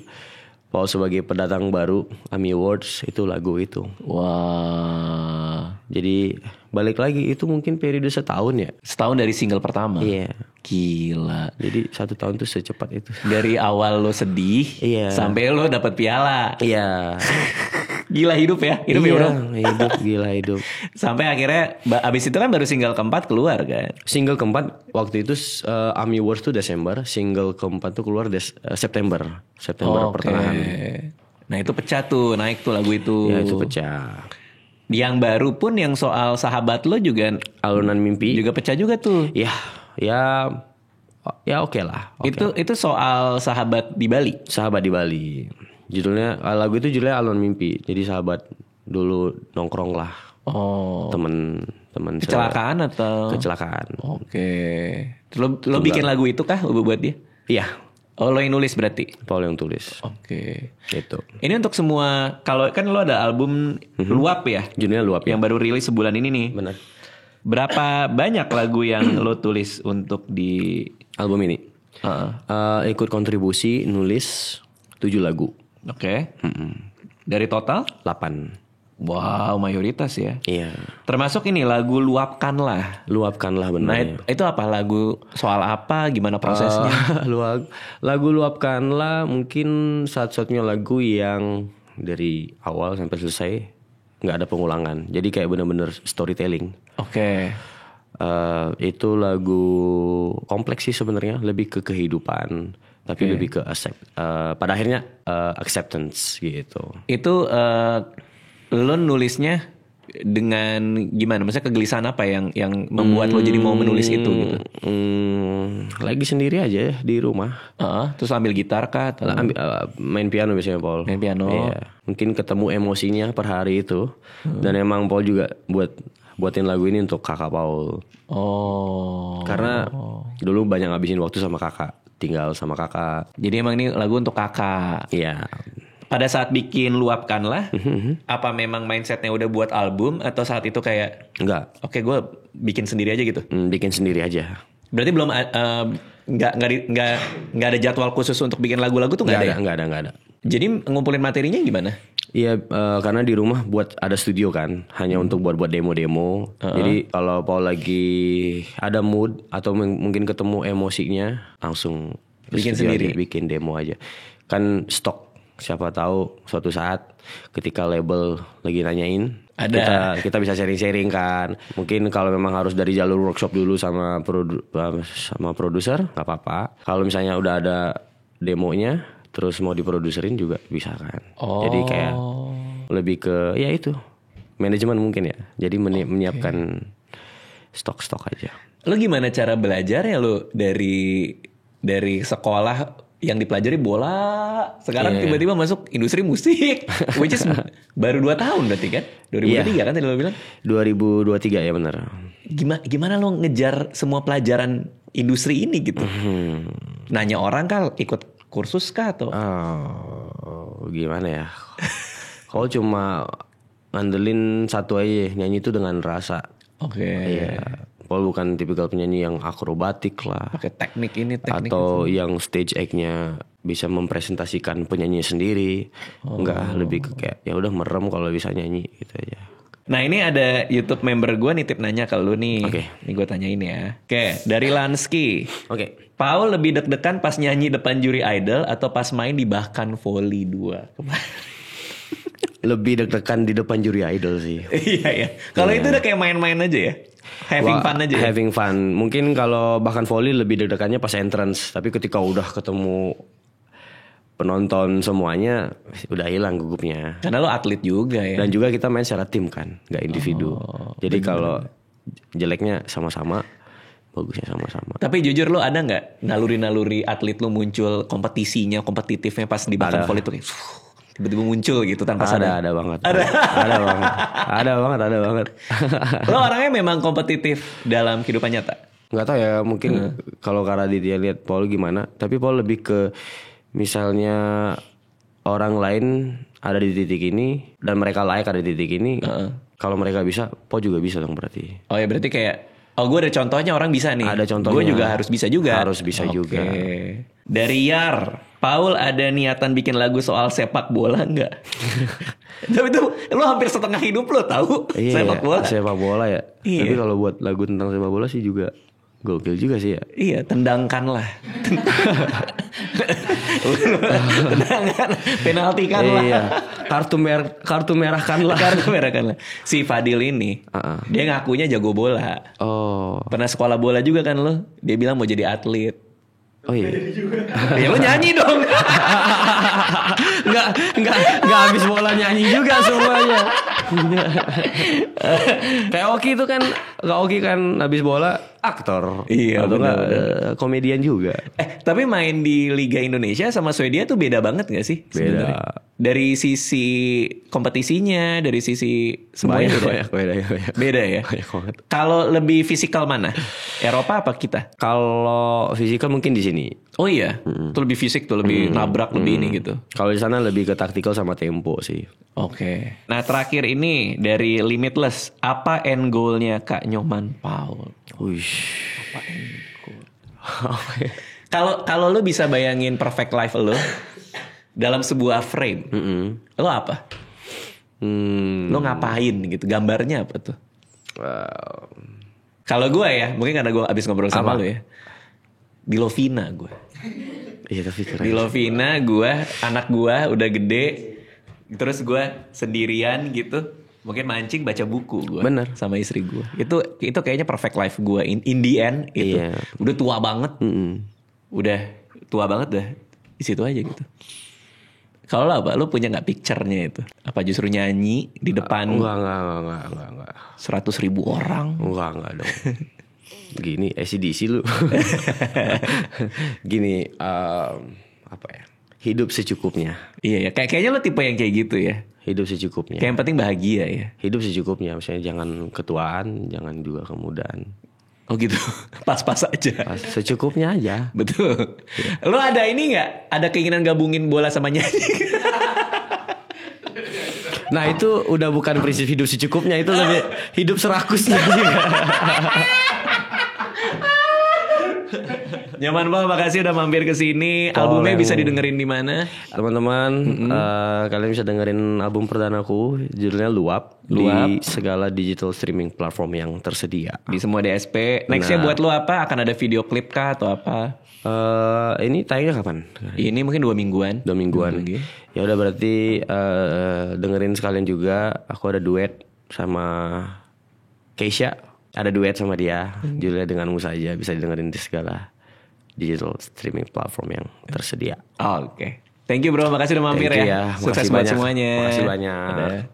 [SPEAKER 2] Paul sebagai pendatang baru AMI Awards itu lagu itu.
[SPEAKER 1] Wah.
[SPEAKER 2] Jadi balik lagi itu mungkin periode setahun ya.
[SPEAKER 1] Setahun dari single pertama.
[SPEAKER 2] Iya.
[SPEAKER 1] Gila.
[SPEAKER 2] Jadi 1 tahun tuh secepat itu.
[SPEAKER 1] Dari awal lo sedih sampai lo dapet piala.
[SPEAKER 2] Iya.
[SPEAKER 1] Gila hidup ya. Hidup ya bro.
[SPEAKER 2] Hidup gila hidup.
[SPEAKER 1] Sampai akhirnya abis itu kan baru single keempat keluar kan.
[SPEAKER 2] Single keempat waktu itu AMI Awards tuh Desember. Single keempat tuh keluar September pertengahan.
[SPEAKER 1] Nah itu pecah tuh. Naik tuh lagu itu.
[SPEAKER 2] Ya itu pecah.
[SPEAKER 1] Yang baru pun yang soal sahabat lo juga
[SPEAKER 2] Alunan Mimpi
[SPEAKER 1] juga pecah juga tuh.
[SPEAKER 2] Ya oke lah.
[SPEAKER 1] Itu soal sahabat di Bali.
[SPEAKER 2] Sahabat di Bali. Judulnya lagu itu judulnya Alunan Mimpi. Jadi sahabat dulu nongkrong lah.
[SPEAKER 1] Oh.
[SPEAKER 2] Temen
[SPEAKER 1] kecelakaan atau?
[SPEAKER 2] Kecelakaan.
[SPEAKER 1] Oke. Lo bikin lagu itu kah buat dia?
[SPEAKER 2] Iya.
[SPEAKER 1] Oh lo yang nulis berarti?
[SPEAKER 2] Paul yang tulis.
[SPEAKER 1] Oke.
[SPEAKER 2] Gitu.
[SPEAKER 1] Ini untuk semua, kalau kan lo ada album Luap ya?
[SPEAKER 2] Judulnya Luap ya.
[SPEAKER 1] Yang baru rilis sebulan ini nih.
[SPEAKER 2] Benar.
[SPEAKER 1] Berapa banyak lagu yang lo tulis untuk di
[SPEAKER 2] album ini? Ikut kontribusi nulis 7 lagu.
[SPEAKER 1] Oke. Dari total?
[SPEAKER 2] 8.
[SPEAKER 1] Wow, mayoritas ya.
[SPEAKER 2] Iya.
[SPEAKER 1] Termasuk ini lagu Luapkanlah.
[SPEAKER 2] Luapkanlah benar.
[SPEAKER 1] Nah, itu apa lagu soal apa? Gimana prosesnya?
[SPEAKER 2] Lagu Luapkanlah mungkin satu-satunya lagu yang dari awal sampai selesai nggak ada pengulangan. Jadi kayak bener-bener storytelling.
[SPEAKER 1] Oke.
[SPEAKER 2] Itu lagu kompleks sih sebenarnya, lebih ke kehidupan, tapi lebih ke pada akhirnya acceptance gitu.
[SPEAKER 1] Itu lo nulisnya dengan gimana? Maksudnya kegelisahan apa yang membuat lo jadi mau menulis itu gitu?
[SPEAKER 2] Lagi sendiri aja ya di rumah.
[SPEAKER 1] Terus ambil gitar kah? Atau?
[SPEAKER 2] Main piano biasanya Paul.
[SPEAKER 1] Main piano.
[SPEAKER 2] Iya. Mungkin ketemu emosinya per hari itu. Dan emang Paul juga buatin lagu ini untuk kakak Paul. Karena dulu banyak ngabisin waktu sama kakak, tinggal sama kakak.
[SPEAKER 1] Jadi emang ini lagu untuk kakak.
[SPEAKER 2] Iya.
[SPEAKER 1] Pada saat bikin Luapkanlah, apa memang mindsetnya udah buat album atau saat itu kayak
[SPEAKER 2] enggak?
[SPEAKER 1] Oke, gue bikin sendiri aja gitu.
[SPEAKER 2] Bikin sendiri aja.
[SPEAKER 1] Berarti belum nggak ada jadwal khusus untuk bikin lagu-lagu tuh nggak ada.
[SPEAKER 2] Nggak ada.
[SPEAKER 1] Jadi ngumpulin materinya gimana?
[SPEAKER 2] Iya, karena di rumah ada studio kan, hanya untuk buat demo-demo. Jadi kalau Paul lagi ada mood atau mungkin ketemu emosinya, langsung
[SPEAKER 1] bikin sendiri,
[SPEAKER 2] bikin demo aja. Kan stok. Siapa tahu suatu saat ketika label lagi nanyain, kita bisa sharing-sharing kan. Mungkin kalau memang harus dari jalur workshop dulu sama produser, nggak apa-apa. Kalau misalnya udah ada demonya, terus mau diproduserin juga bisa kan. Jadi kayak lebih ke ya itu manajemen mungkin ya. Jadi menyiapkan stok-stok aja.
[SPEAKER 1] Lo gimana cara belajar ya lo dari sekolah yang dipelajari bola, sekarang tiba-tiba masuk industri musik, which is baru 2 tahun berarti kan? 2023 kan tadi lo bilang?
[SPEAKER 2] 2023 ya benar.
[SPEAKER 1] Gimana lo ngejar semua pelajaran industri ini gitu? Nanya orang kah, ikut kursus kah atau?
[SPEAKER 2] Gimana ya? Kalau cuma ngandelin satu aja, nyanyi itu dengan rasa.
[SPEAKER 1] Oke.
[SPEAKER 2] Iya. Paul bukan tipikal penyanyi yang akrobatik lah.
[SPEAKER 1] Pakai teknik ini, teknik
[SPEAKER 2] atau yang stage act-nya bisa mempresentasikan penyanyi sendiri. Enggak, lebih ke kayak ya udah merem kalau bisa nyanyi gitu aja.
[SPEAKER 1] Nah ini ada YouTube member gue nitip nanya ke lu nih.
[SPEAKER 2] Oke.
[SPEAKER 1] Ini gue tanyain ya. Oke, dari Lansky.
[SPEAKER 2] Oke.
[SPEAKER 1] Paul lebih deg-degan pas nyanyi depan juri Idol atau pas main di Bahkan Volley 2?
[SPEAKER 2] Lebih deg-degan di depan juri Idol sih.
[SPEAKER 1] Iya ya. Kalau itu udah kayak main-main aja ya. Having fun aja ya?
[SPEAKER 2] Having fun. Mungkin kalau Bahkan Volley lebih deg-degannya pas entrance. Tapi ketika udah ketemu penonton semuanya, udah hilang gugupnya.
[SPEAKER 1] Karena lo atlet juga ya.
[SPEAKER 2] Dan juga kita main secara tim kan, gak individu. Jadi kalau jeleknya sama-sama, bagusnya sama-sama.
[SPEAKER 1] Tapi jujur lo ada gak naluri-naluri atlet lo muncul kompetisinya, kompetitifnya pas di Bahkan Volley tuh kayak tiba-tiba muncul gitu tanpa sadar?
[SPEAKER 2] Ada banget. Ada banget.
[SPEAKER 1] Lo orangnya memang kompetitif dalam kehidupan nyata?
[SPEAKER 2] Gak tau ya, mungkin kalau Kak Raditya lihat Paul gimana. Tapi Paul lebih ke misalnya orang lain ada di titik ini dan mereka layak ada di titik ini. Kalau mereka bisa, Paul juga bisa dong berarti.
[SPEAKER 1] Oh ya berarti kayak, oh gue ada contohnya orang bisa nih.
[SPEAKER 2] Ada contohnya.
[SPEAKER 1] Gue juga harus bisa juga.
[SPEAKER 2] Harus bisa juga.
[SPEAKER 1] Dari Yar, Paul ada niatan bikin lagu soal sepak bola nggak? Tapi itu lo hampir setengah hidup lo tahu sepak bola.
[SPEAKER 2] Sepak bola ya.
[SPEAKER 1] Iya.
[SPEAKER 2] Tapi kalau buat lagu tentang sepak bola sih juga gokil juga sih ya.
[SPEAKER 1] Iya, tendangkanlah. Tendangan, penaltikan lah.
[SPEAKER 2] Iya. Kartu merahkanlah.
[SPEAKER 1] Kartu merahkanlah. Si Fadil ini, dia ngakunya jago bola.
[SPEAKER 2] Oh.
[SPEAKER 1] Pernah sekolah bola juga kan lo? Dia bilang mau jadi atlet.
[SPEAKER 2] Oh iya.
[SPEAKER 1] Ya lo nyanyi dong.
[SPEAKER 2] Enggak habis bola nyanyi juga semuanya. Kayak Oki itu kan, Kak Oki kan habis bola aktor.
[SPEAKER 1] Iya,
[SPEAKER 2] atau
[SPEAKER 1] benar.
[SPEAKER 2] Komedian juga.
[SPEAKER 1] Tapi main di Liga Indonesia sama Swedia tuh beda banget gak sih?
[SPEAKER 2] Beda.
[SPEAKER 1] Sebenarnya? Dari sisi kompetisinya, dari sisi semuanya beda ya.
[SPEAKER 2] Banyak banget.
[SPEAKER 1] Kalau lebih fisikal mana? Eropa apa kita?
[SPEAKER 2] Kalau fisikal mungkin di sini.
[SPEAKER 1] Oh iya, itu lebih fisik tuh, lebih nabrak, lebih ini gitu.
[SPEAKER 2] Kalau di sana lebih ke taktikal sama tempo sih.
[SPEAKER 1] Oke. Nah terakhir ini dari Limitless, apa end goalnya Kak Nyoman Paul?
[SPEAKER 2] Wih.
[SPEAKER 1] Kalau lo bisa bayangin perfect life lo dalam sebuah frame, lo apa? Lo ngapain gitu? Gambarnya apa tuh? Kalau gue ya, mungkin karena gue abis ngobrol sama lo ya. Di Lovina gue.
[SPEAKER 2] Iya tapi keren.
[SPEAKER 1] Di Lovina gue, anak gue udah gede, terus gue sendirian gitu, mungkin mancing baca buku gue.
[SPEAKER 2] Bener.
[SPEAKER 1] Sama istri gue. Itu kayaknya perfect life gue. In the end itu.
[SPEAKER 2] Iya.
[SPEAKER 1] Udah tua banget. Udah tua banget dah. Di situ aja gitu. Kalau lo apa? Lo punya nggak picture-nya itu? Apa justru nyanyi di depan?
[SPEAKER 2] Enggak.
[SPEAKER 1] 100.000 orang?
[SPEAKER 2] Enggak dong. Gini ACDC lu. Gini apa ya? Hidup secukupnya.
[SPEAKER 1] Iya ya. Kayaknya lo tipe yang kayak gitu ya.
[SPEAKER 2] Hidup secukupnya.
[SPEAKER 1] Kayak yang penting bahagia ya.
[SPEAKER 2] Hidup secukupnya. Misalnya jangan ketuaan, jangan juga kemudaan.
[SPEAKER 1] Oh gitu. Pas-pas aja.
[SPEAKER 2] Pas secukupnya aja.
[SPEAKER 1] Betul. Lo ada ini nggak? Ada keinginan gabungin bola sama nyanyi?
[SPEAKER 2] Nah itu udah bukan prinsip hidup secukupnya, itu lebih hidup serakusnya.
[SPEAKER 1] Nyaman banget, makasih udah mampir ke sini. Albumnya bisa didengerin di mana?
[SPEAKER 2] Teman-teman, kalian bisa dengerin album perdanaku, judulnya Luap. Di segala digital streaming platform yang tersedia.
[SPEAKER 1] Di semua DSP. Nextnya buat lo apa? Akan ada video klip kah atau apa?
[SPEAKER 2] Ini tayangnya kapan?
[SPEAKER 1] Ini mungkin 2 mingguan.
[SPEAKER 2] 2 mingguan. Ya udah berarti dengerin sekalian juga. Aku ada duet sama Keisha. Ada duet sama dia. Judulnya Denganmu Saja. Bisa didengerin di segala digital streaming platform yang tersedia.
[SPEAKER 1] Oke. Thank you bro, makasih udah mampir ya.
[SPEAKER 2] Ya.
[SPEAKER 1] Sukses buat semuanya.
[SPEAKER 2] Makasih banyak.